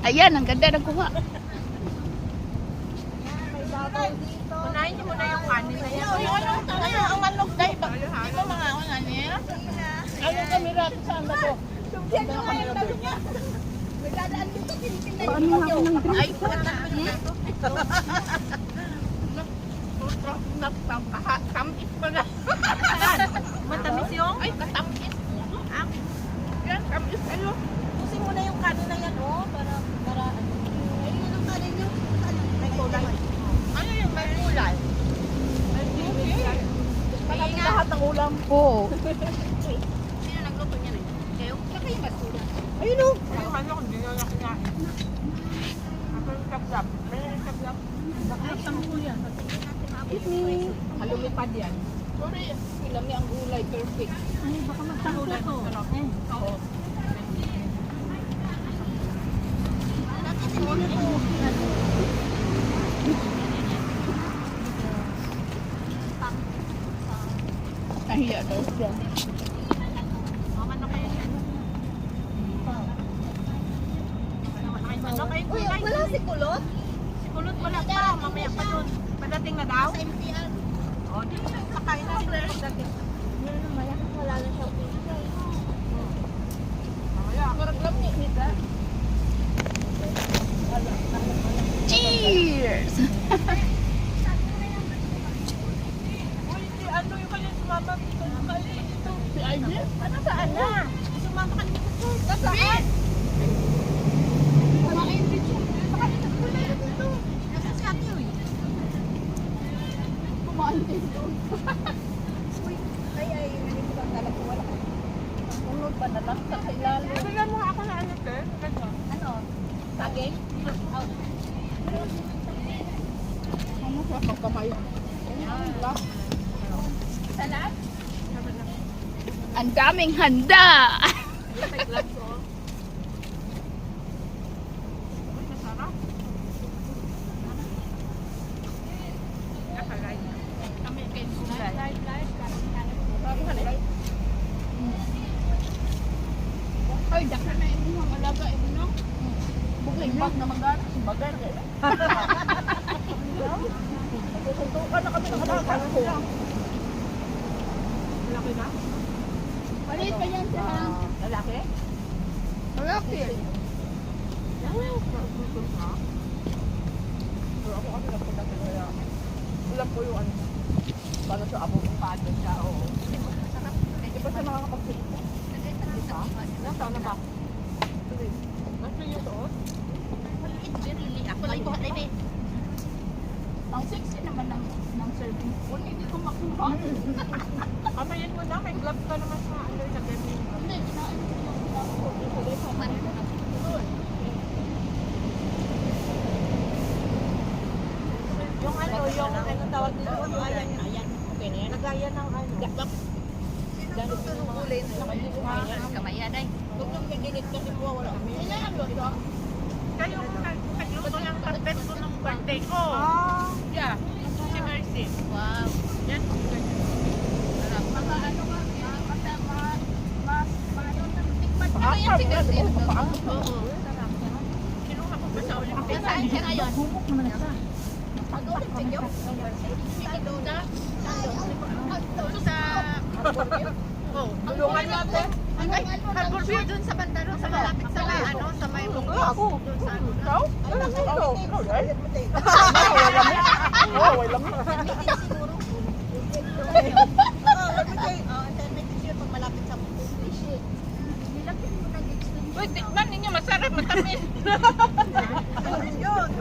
Ayan, ang ganda ng kuha. Unahin niyo muna yung kanin na yan. Ang manok dahil ba? Di ba mga ano niya? Ano kamera sa ano ko? Paano nga ako ng drink? Ay, tamis pa na. Matamis yung? Ay, katamis. Yan, tamis kayo. Pusin mo na yung kanin na yan, oh. Para ay, yun ang kanin nyo. May kulay. Ano yung may kulay? Marami lahat ng ulam. Oo. Sino nagluto niya na? Kayo? Saka yung basura. Ayun, oh. Ayun, ano, kung hindi na kinain. Ako yung kaplap. May yung kaplap. Nakakasam ko yan. Halumipad yan. Sorry, ilam niya ang gulay. Perfect. Ay, baka magtanggol to. Oo. Nahiya daw siya. Ano kayo yan? Uy, wala si Kulot? Si Kulot wala pa. Mamaya pa doon. Padating na daw? Sa MTR. O, di ba? Sakain na sila pagdating. Wala na siya. Marag lang niya, Nita. Cheers! Uy, si ano yung kanya sumama dito? Dito. Si Ivy? Ano saan na? Sumama ka dito. Saan? Kumain din siya. Nasaan si ate, uy? Kumain din doon. Ay, hindi ko talaga wala. Unod pa na lang sa kailalim. Bigyan mo ako na ano, te? Ano? Saging? Ano sa pagkamay? Salad? Ang daming handa! May gloves, oh. Uy, masarap. Nakalay. Kami kayo gulay. Sabi ka nila. Ay, daka na yung mga alaga, no? Bukling bag na mag-ara. Bagar, gaya. Suntukan na kami ng alaga ko. Malaki na? Palit pa yan siya. Lalaki? Malaki. Pero ako kasi nagpunta ko kaya ulam ko yung ano. Para sa abo kong paano siya, oo. Hindi pa siya makakapagsilip. Diba? Nasaan na ba? Nasa yung doon? Maliit, really. Ako lang buhat na eh. Ang sexy naman ng serving spoon. Hindi ko makuha. Kamayin mo na, may gloves ka naman sa ano yung nag-ending. Hindi, kinain ko yung Yung ano tawag nito, ayan. Okay na yan. Nagaya ng ano. Gakak. Dahil ko nung kulay na. Kamaya, day. Huwag nang gaginit kasi mawawala kami. Kailangan mo ito. Kayo nagluto ng carpet ko ng birthday ko. Yeah. Si Mercy. Wow. Yan. Sarap. Mga ano nga, mas tikman ko yan si Garcia. Oo. Kinuha ko pa sa Olympic. Saan siya ngayon? Humok naman na siya. Mag-Olympic yun? Doon na? Doon sa... Oh, tulungan natin. Harbor View doon sa banda doon sa malapit sa ano sa may bungkus. Ako. Doon sa ano. Ikaw? Ano ito? Wala mo. Uy, tikman ninyo, masarap, matamis.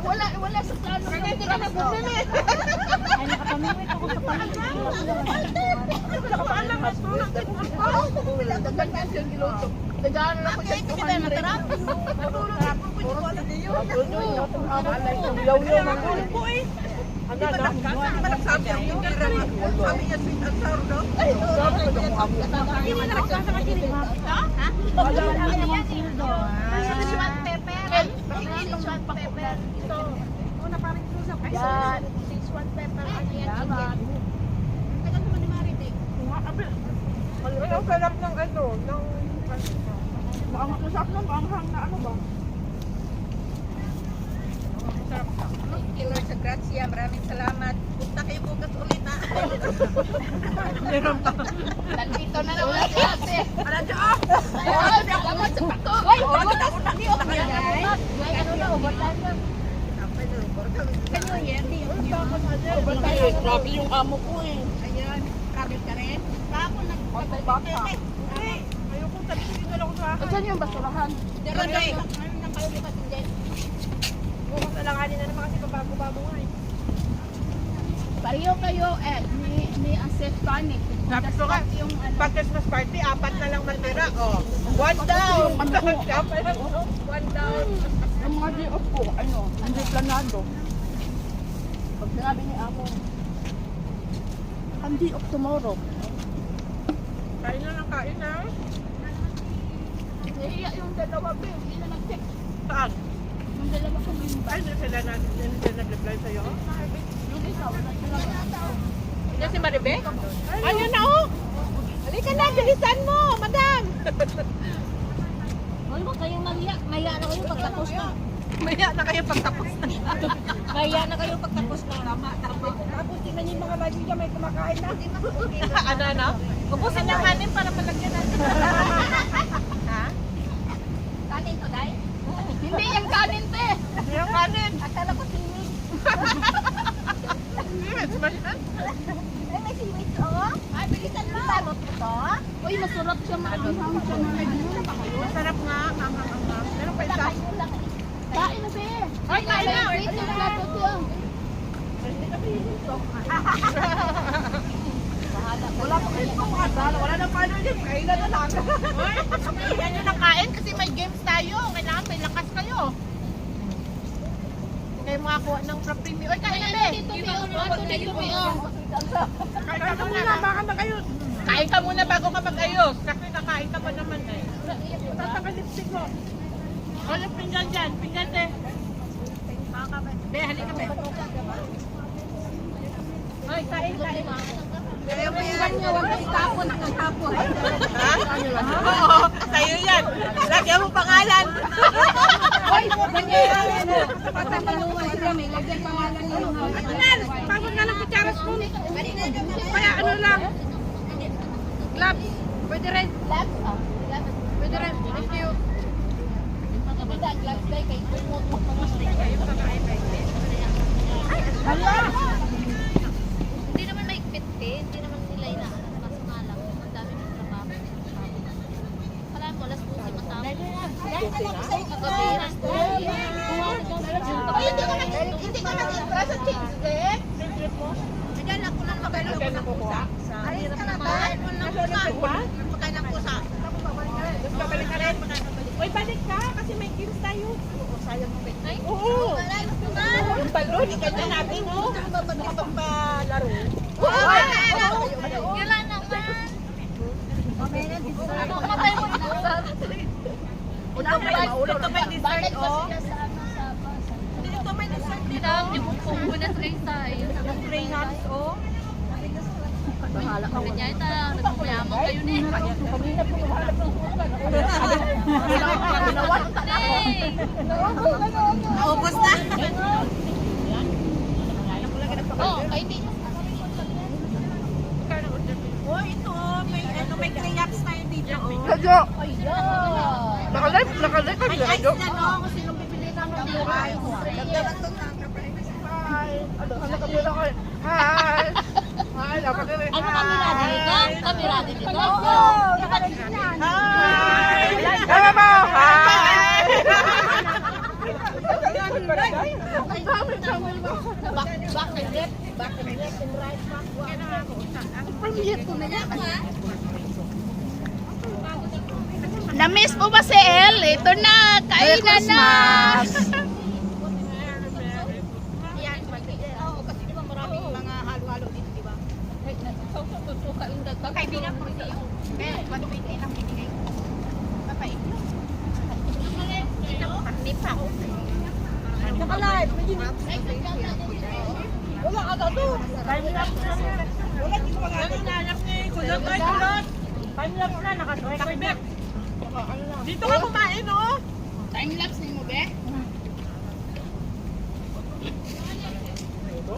Wala sa plano. Kaya hindi ka na bumili. Ay, nakapamimit ako sa paligid. Nakapaalam na ito. Dagan na siyang giluto. Dagan na ako siya 200. Yaw-yaw ng pulpo eh. Ano na? Di ba nagsabi ang yung gira na? Sabi niya sweet and sour daw? Ay, hindi na nagsabi ka kini. Ha? Wala namang sildo. Sweet pepper. Sweet pepper. Ito. Una parang close up. Yan. Sweet pepper. Yan. Tagal naman ni Maritek. Ay, ang sarap ng ano, ng... Baka matusap ng anghang na ano ba? Sarap siya. Thank you, Lord, sa gracia. Maraming salamat. Punta kayo bukas ulit, ha? Meron pa. Nandito na naman si ate. Ano siya? Ah! Ay, salamat sa pato. Ay, ubutan na niyo. Ay, ano na, ubutan na. Kanyo, Yerdy. Ay, grabe yung amo ko eh. Ayan, kabit ka rin. Tapos Baka. Ay, ayoko tabihin na lang ako sa akin. Saan yung basurahan? Diyan kayo. Ano nang kayo lipat din? Bukas na lang na naman kasi pabago-bago nga eh. Pareho kayo, ni Asif Panic. Sabi ko nga, Yung ano. pag Christmas party, 4 na lang matira. Oh, 1 down. One down. Yung mga day off ko, ano, hindi planado. Pag sinabi ni Amo, hindi off tomorrow. Kain na lang kain ha. Nahiya yung dalawa, babe. Hindi na nag-check. Saan? Yung dalawa ko yung Ay, hindi sila nag-reply sa'yo? Yung isa, wala sila. Yan si Maribe? Ayun na oh! Halika na, bilisan mo, madam! Huwag mo kayong mahiya. Mahiya na kayo pagtapos na. Maya na kayo pagtapos na. Mahiya na kayo pagtapos na. Tapos tingnan niyo yung mga lagi dyan, may kumakain na. Ano? Ubusin yung kanin para malagyan natin. Ha? Kanin to, Day? Hindi yung kanin, te. Yung kanin. Akala ko sinig. Ay, may sinig to. Ay, bilisan mo. Balot mo to. Uy, masarap siya. Maanghang siya. Masarap nga, ang meron pa isa. Kain na, be. Ay, kain na. Wait, yung plato to. Wala pa kayo pumakasal. Wala na paano yun. Kailan na lang. Yan yung nakain kasi may games tayo. Kailangan may lakas kayo. Kayo makakuha ng premium. Oy, kain na be. Kain ka muna, baka mag-ayos. Kain ka muna bago ka mag-ayos. Kasi nakain ka pa naman eh. Tataka lipstick mo. O, yung pinggan dyan. Pinggan de. Be, halika be. Oy, kain. Kaya mo yan niya, huwag mo itapon hanggang hapon. Ha? Oo, sa'yo yan. Lagyan mo pangalan. Hoy, nangyayari na. Patatalungan sila, may lagyan pangalan ng hapon. Anan, pagod nga ng kutsaras ko. Kaya ano lang. Gloves. Pwede rin. Labs, ah. Pwede rin. Thank you. Maganda, gloves day, kay kumot mo. Hala! Hindi naman maigpit eh. Hindi naman nila inaano. Kaso nga lang, ang dami ng trabaho. Kala mo, alas 12 matapos. Kagabi, alas 12. Hindi ka nag-intra sa Tuesday? Diyan ako lang magano Kaya nakukuha. Ayun ka na ba? Pagkain ng pusa. Babalik ka rin. Uy, balik ka kasi may games tayo. Sayang mo. Oo. Yung balon, ikanya natin, oh. Nakapagpalaro. Kailan naman? Ano matay mo na sa... Ito may dessert, oh. Dito may dessert nila. Hindi mo kung muna tray tayo. Yung tray nuts, oh. Bahala ka. Kanya ito, nagmayaman kayo na eh. Kanina po humalap ng sukan. Hey! Naubos na. Oh, ay di. Oh, ito, may crayons tayo dito, oh. Kadyo. Ayan. Nakalive May ice na, no? Kung sino bibili ng Hi. Hi. Hi. Dapat rin. Ano kami natin dito? Kami natin dito? Hi. Hello mo. Hi. Back and left. Back and left and right. Premiere ko na yan. Na-miss mo ba si El? Ito na. Kainan na. Yan, oo, kasi di ba maraming mga halo-halo dito, di ba? Kaibigan ko siya. Eh, matuwid din ang binigay ko. Papait yun. Karnip ako. Nakalive. Wala ka daw to. Wala dito mga ano na anak ni kulot ay kulot. Time-lapse na naka-record. Dito ka kumain, oh. Time-lapse ni mo, be?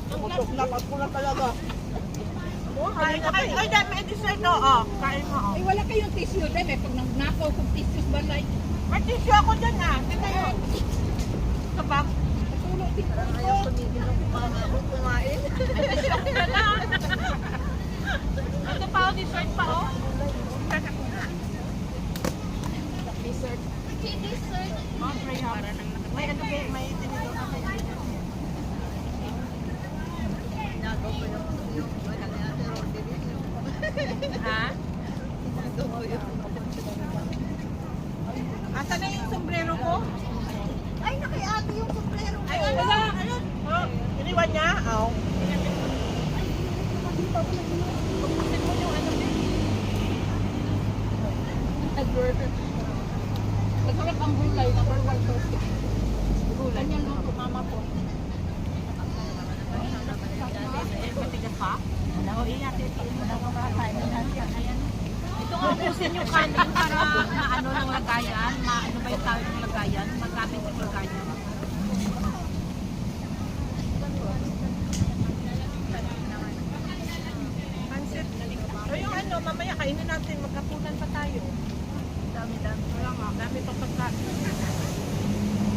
Tumutok na, pas ko na talaga. Kain na kayo. Ay, may dessert o. Oh. Kain mo o. Ay, wala kayong tissue din eh. Pag nagnakaw kong tissues ba like, May tissue ako dyan ah. Ito yun. Ito ba? natulog din ko. Ayaw tumigil ng kumain. May tissue ako na lang. Ito pa o, dessert pa o. Dessert. Si dessert. Oh, Graham. May ano ba? May tinito ako. Ha? Asa na yung sombrero ko? Ay, nakiati yung sombrero ko. Ay, wala. Ayun. Oh, iniwan niya? Oo. Pagpusin mo yung ano din. Nag-burger. Masarap ang gulay. Number 1 gulay. Ganyan luto mama po. Matigas pa? Oo, ingat. Ito nga pusin yung kanin para maano ng lagayan. Maano ba yung tawag ng lagayan? Magamit yung lagayan. Pansit. O yung ano, mamaya kainin natin. Magkapunan pa tayo. Dami-dami. Wala nga. Dami pang pagkain.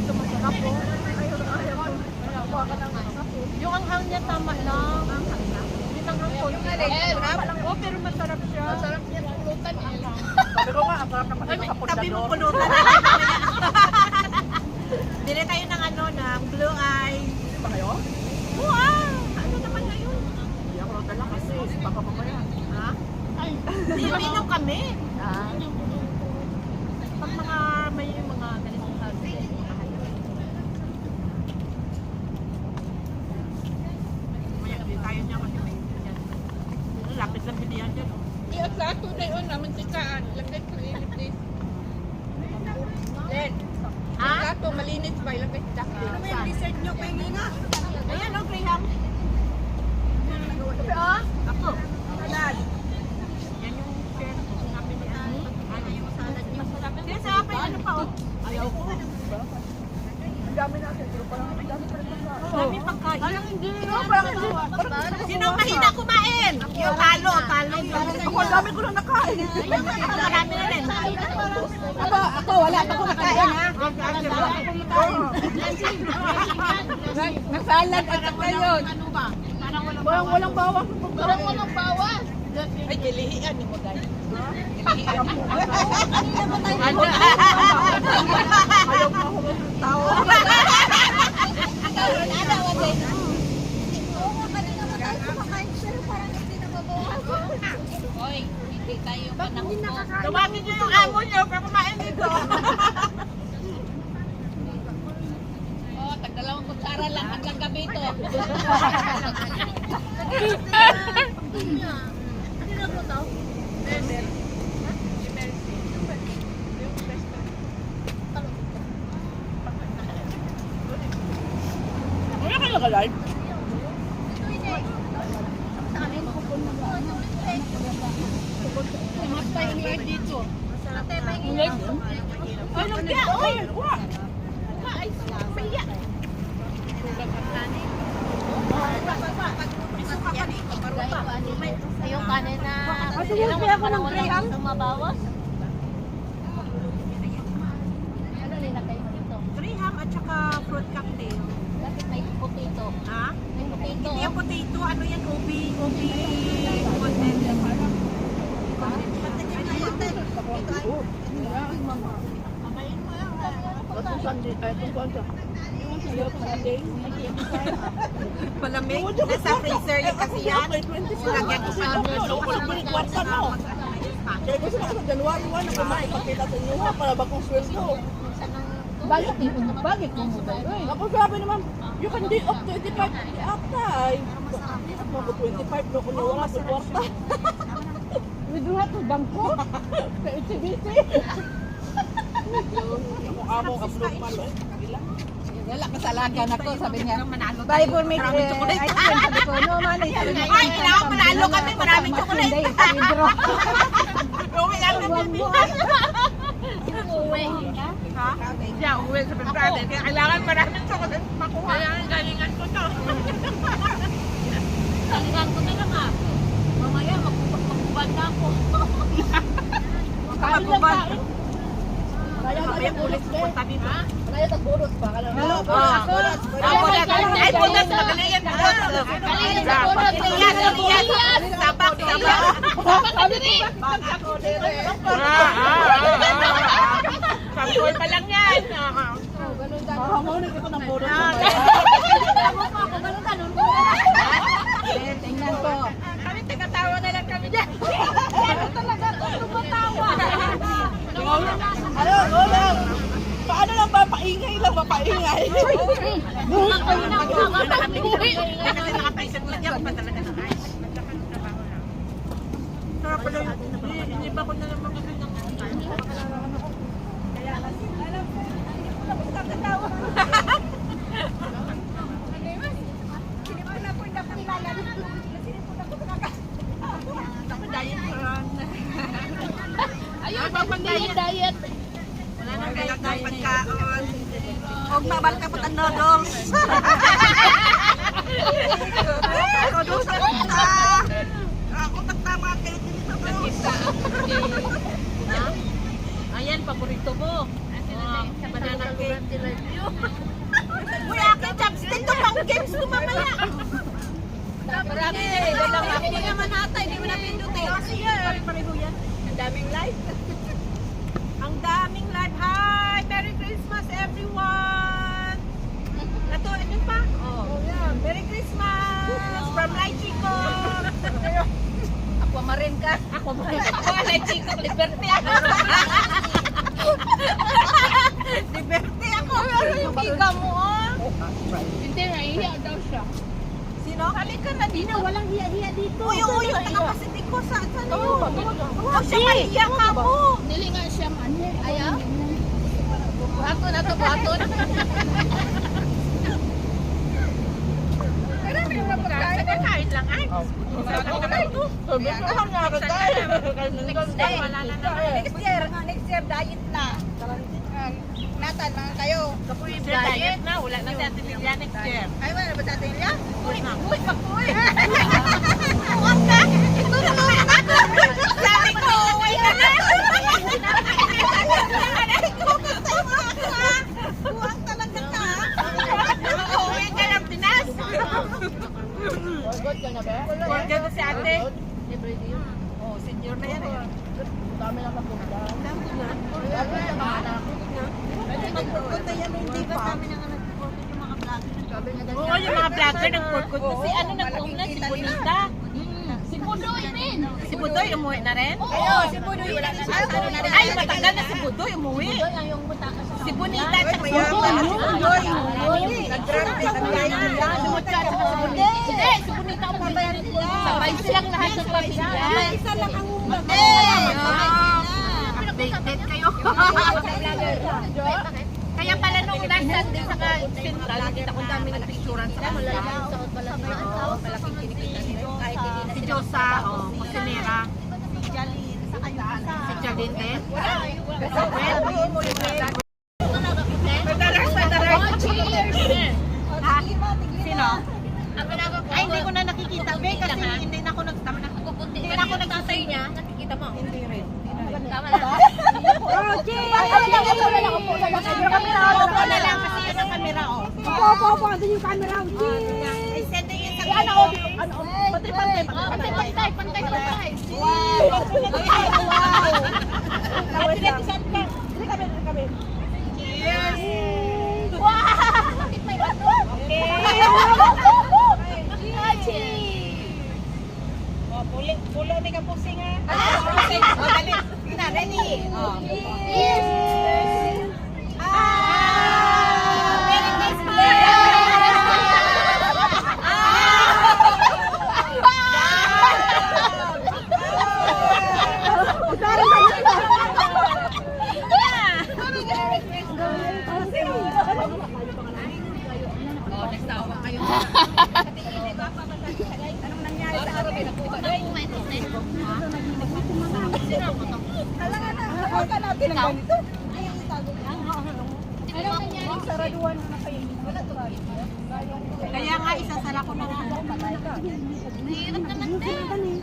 Ito masarap po. Ayaw. Kuha ka ng ano. Yung anghang niya tama lang. Hindi nang hangko. Yung oh, pero masarap siya. Masarap niya pulutan eh. Sabi ko nga, ang sarap naman ito sa tabi mo pulutan. Bili tayo ng ano, ng blue eyes. Ba kayo? Wow! Ano naman na yun? Hindi ako dala kasi. Baka mamaya. Ha? Hindi, uminom kami. Pag mga, may mga ganitong hati. Mamaya, bili tayo niya kasi may yan. Lapit lang bilihan dyan. Iya sa ato na yun naman sikaan. Lagay ko init din. Len. Ha? Sa ato malinis ba? Ilagay sa ato. Ano yung dessert nyo? Pengi nga. Ayan o, Graham. Ako. Salad. Yan yung share. Sinabi niya. Ano yung salad niyo? Sige, sa akin, ano pa o? Ayaw ko. Ang dami natin. Pero parang ang dami pa rin pagkain. Ang dami pagkain. Parang hindi. Sino ang mahina kumain? Yung talo. Ako, ang dami ko na nakain. Marami na rin. Ako, wala pa ko nakain ha. Nasalad at saka yun. Walang bawang. Parang walang bawas. Ay, gilihian ni mo dahil. Gilihian mo. Ayaw mo ako ng tao. Hoy, hindi tayo panahon mo. Tawagin niyo yung amo niyo para kumain dito. Oh, tagdalawang kutsara lang hanggang gabi ito. Wala ka naka-live? Matay ang light dito. Ay, lagyan! Ay, wala! Yung kanin na ilang panahon lang mabawas. Ano nilagay mo dito? Graham at saka fruit cocktail. Bakit may potato? Ha? May potato? Hindi yung potato, ano yan? Ubi content. Malamig. Nasa freezer yung kasi yan. Lagyan ko sa Kaya gusto na sa January 1 na kumain pagkita sa inyo para bagong sweldo. Bakit mo mo ba? Ako sabi naman, you can day off 25 after. Ako 25 no kung wala sa kwarta. Withdraw to bangko? Sa HBC? Ako amo upload man lo. Wala kasalanan ako, sabi niya. Buy for me Ice cream, sabi ko, no money. Sabi niya, Ay, kailangan manalo kami. Maraming chocolate. Hindi, withdraw. Uwi lang na Buwan-buwan. umuwi. Ha? Siya, umuwi sa Friday. Kaya kailangan maraming chocolate makuha. Kailangan galingan ko to. Galingan ko na lang ah. Mamaya magpupag na ako. Kapag Kaya Kaya pulis pupunta dito. Kaya tagburot pa. Hello, pulis. Ay, pulis. Magaling yan. Galingan sa burot. Sabak. Sample pa lang yan. Mahangunin ko ng burot. Tingnan ko. Kami tingatawa na lang kami dyan. Talaga tumatawa. Ano, ulam? Paano lang ba? Paingay lang ba? Paingay. Kasi nakapaisip lang yan. Pa talaga ng ice. Sarap pala yung hindi ba ko na naman kasi ng Ayun, pagpag-diet. Diet. wala nang gaya ng pagkaon. Huwag mabal ka ang noodles. Noodles ako ta. Ako tagtama kayo dito. Ayan, paborito mo. Banana cake. Uy, akin chopstick to pang games to mamaya. Marami. Hindi naman ata, hindi mo na pindutin. Sige, pareho yan. Ang daming live. Ang daming live. Hi! Merry Christmas everyone! Ito, ano pa? Oh, yeah. Merry Christmas! From Lai Chico! Ako marin ka. Ako Lai Chico. Liberty ako. Liberty ako. Pero yung giga mo, ah. Hindi, nahihiya daw siya. Sino? Halika na dito. Walang hiya-hiya dito. Uy, taga-Pacific ko. Saan yun? Oh, siya mahiya ka mo. Nilingan siya man. Ayaw? Buhaton na to, buhaton. Kahit lang, ay. Sabi ko lang nga ka tayo. Next year, diet na. Natan, mga kayo. Diet na, wala na si Ate Lilia next year. Ay, wala ba si Ate Lilia? Uy, bakuy. Huwag ka. Tutulungan ako. Sabi ko, uwi na na. Aray ko, basta yung mga ka. Huwag talaga ka. Uwi ka ng Pinas. Good ka na ba? Huwag ka na si Ate. Libre din. Oh, senior na yan eh. Dami na kapunta. Dami na. Dami na mga anak. Magpupunta yan, hindi ba kami nang nag-report yung mga vlogger? Sabi niya daw. Oo, yung mga vlogger nag-report. Si ano nag-home na? Si Bonita. Si Pudoy din. Si Budoy umuwi na rin? Oo, si Pudoy wala na siya. Ay, matagal na si Budoy umuwi. Pudoy ang yung butaka sa Si Bonita at si Budoy. Nag-grabe. Hindi, si Bonita ang babayan ko. Sabay silang lahat sa pamilya. Isa lang ang umag. Updated kayo. Kaya pala nung nasa din sa central, nakita ko dami ng picturean sa kanila. Malaking kinikita nila. Si Josa, kusinera. Si Jalen din. Sino? Ay, hindi ko na nakikita. Be, kasi hindi na ako nagtama na. Hindi na ako nagtatay niya. Nakikita mo? Hindi rin. Tama na. Opo na lang kasi yun ang camera, oh. Opo, andun yung camera. Ay, send na yun sa Pantay. Cheers! Oh, pulo ni kapusing ha. Pusing. Oh, dali. Na, ready. Oh. Merry Christmas! Oh, nagtawa kayo. Anong nangyari sa atin? Kailangan na, nakuha natin ng ganito. Siguraduhan na kayo. Kaya nga, isasara ko na nga. Mahirap naman din.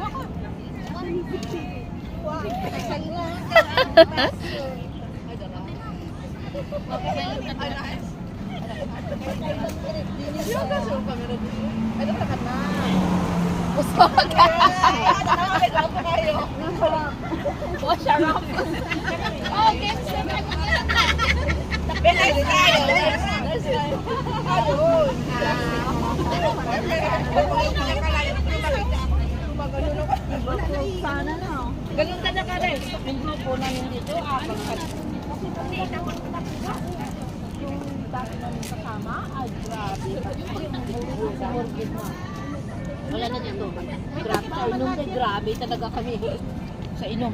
Okay, Sana na. Ganun ka na ka rin. Yung grupo namin dito, abang ka. Yung dati namin kasama, ay grabe. Mortgage na. Wala na dito. Grabe sa inom kay grabe talaga kami. Sa inom.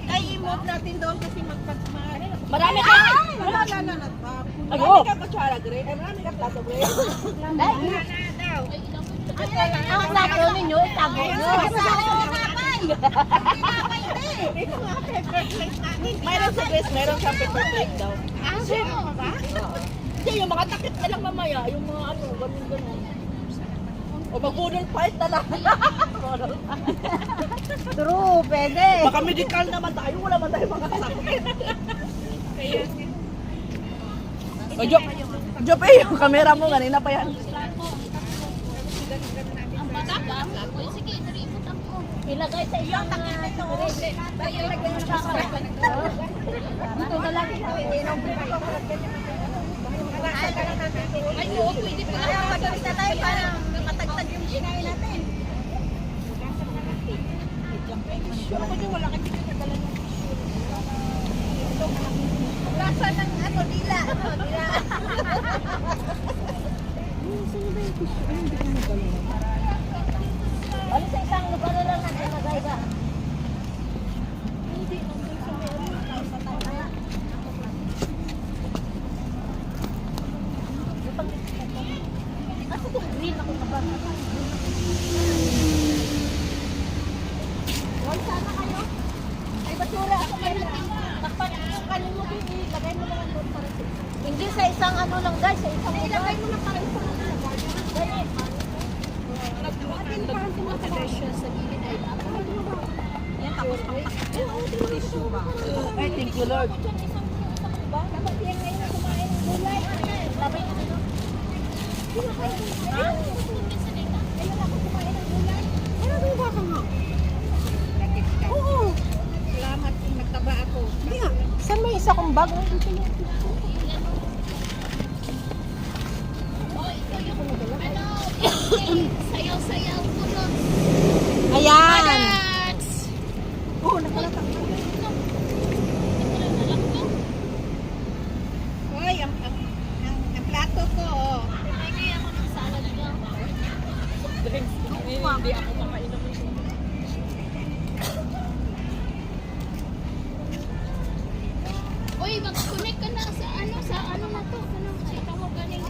Ay, i-move natin doon kasi magpagmahal. Marami ka! Marami ka kutsara, Gre. Marami ka plato, Gre. Ang plato ninyo, itago nyo. Mayroon sa Grace, mayroon siyang paper plate daw. Hindi, yung mga takip na lang mamaya. Yung mga ano, ganun-ganun. O mag-budol fight na lang. True, pwede. Baka medical naman tayo, wala man tayo mga sakit. O, Jop, yung camera mo, ganina pa yan. ang bata pa. Sige, naributan ko. Ilagay sa iyo ang takip na ito. Dito na lang. Ay, oo, pwede pa lang. Pagkakita na tayo para matagtag yung sinain natin. Wala ka dito sa dalan ng Lasa ng ano, dila. Dila. Ano sa isang lugar na lang natin nagay ka? Kasi itong green ako na ba? Wala sana kayo? Ay basura ako kayo na. Takpan yung kanin mo din, ilagay mo lang doon para sa... Hindi sa isang ano lang guys, sa isang lugar. Ilagay mo lang para sa ano lang. Ganyan. Ay, thank you Lord. Dapat yan ngayon na kumain ng gulay. Labay na ano? Ayun ako kumain ng gulay. Ano ba yung baka mo? Oo. Salamat kung nagtaba ako. Hindi nga. Saan may isa kong bag? Sayaw-sayaw ko nun. Ayan. Dance! Oo, nakalatak. Hoy, ang plato ko. Pwede ako ng salad niya. Hindi ako makainom. Uy, mag-connect ka na sa ano na to. Ano, sa tawag ganing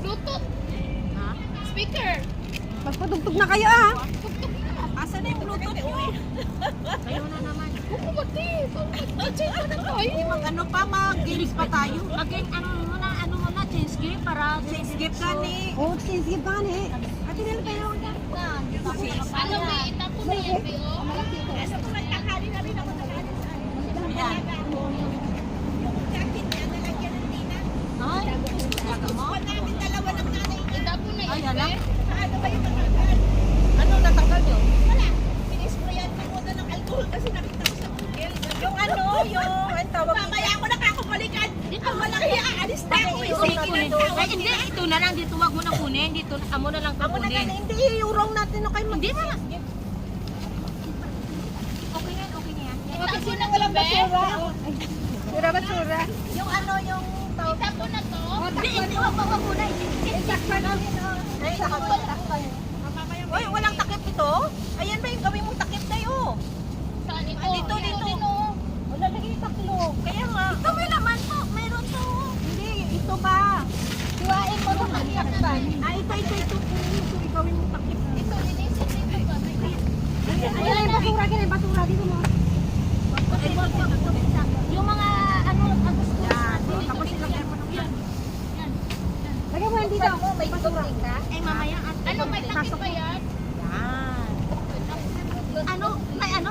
Bluetooth. Ha? Speaker. Magpadugtog na kayo ah. Tugtog na. Asa na yung Bluetooth ko eh? Kayo na naman. Oo, mati. DJ pa na tayo. Ano pa, mag-games pa tayo. Again, ano muna, change gear para... Skip gani. Oh, skip gani. Ate nila kayo. Alam mo, itapo na yan, Bio. Asa ko lang takali na rin ako nakali sa ano. Yan. Yung jacket niya, nalagyan ng tina. Ay, Kuha namin dalawa ng nanay niya. Itapo na Ay, yan, ala. Be. Ano ba yung matanggal? ano natanggal nyo? Wala. Pinisprayan ko muna ng alcohol kasi nakita ko sa Google. Yung ano, ang tawag. Mamaya ako nakakabalikan. Ang malaki aalis na ako. Sige na tawag. Ay, hindi, ito na lang, dito wag mo na kunin, dito amo na lang Amo na kunin. hindi iurong natin no kayo. Hindi ba? Okay na yan. Itapo na to, Walang Be. basura. Basura, basura. Yung ano, yung tawag. Itapo na to. Hindi, wag mo na. Itakpan namin. Uy, walang takip ito? Ayan ba yung gawin mong takip kayo? Saan ito? Dito, dito. Wala lagi yung taklo. Kaya nga. Ito may laman po. Meron to. Hindi, ito ba? Siwain mo itong takpan. Ito. Ito, gawin mong takip. Ito, inisip dito ba? Ayan, yung basura. Ganyan, basura. Dito mo. Yung mga ano, agos ko. Tapos Pasok ba yan? Yan.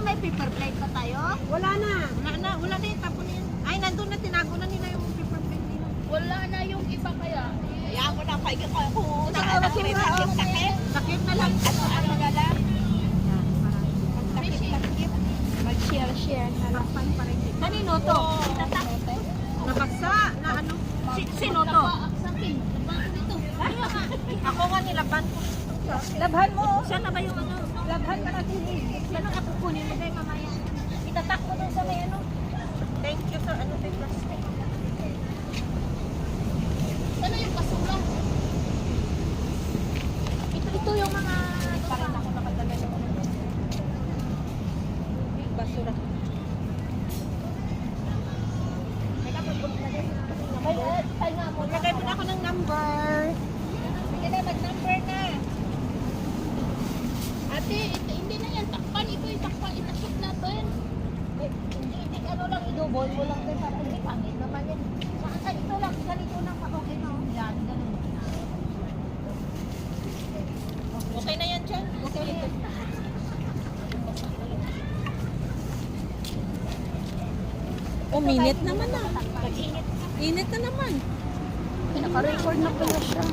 May paper plate pa tayo? Wala na. Wala na yung tapon na yun. Ay, nandun na, tinago na nila yung paper plate nila. Wala na yung iba kaya. Kaya mo na kayo kung Sakit na lang. ano na lang. Yan, Fishing. Mag-share na lang. kanino to? Nabagsa na ano? Sino to? Sa akin. Nabang dito. Ako nga nilaban ko. Labhan mo. Saan na ba yung ano? Labhan ka natin. Ano ako kunin mo tayo mamaya? Itatak mo dun sa may ano? Thank you sa ano tayo plastic. Ano yung basura? Ito yung mga Parang ako nakadala ng basura. Lagay mo na ako ng number. Sige na, mag-number na. Ate, hindi na yan. Takpan. Ito yung takpan. Itakip natin. Hindi, ano lang, idubol mo lang din para hindi pangit naman yan. Saka ito lang, ganito lang pa okay no? Yan, ganun. Okay na yan dyan. Okay na yan. Minute naman na. Pag-init. Init na naman. Naka-record na pala siya.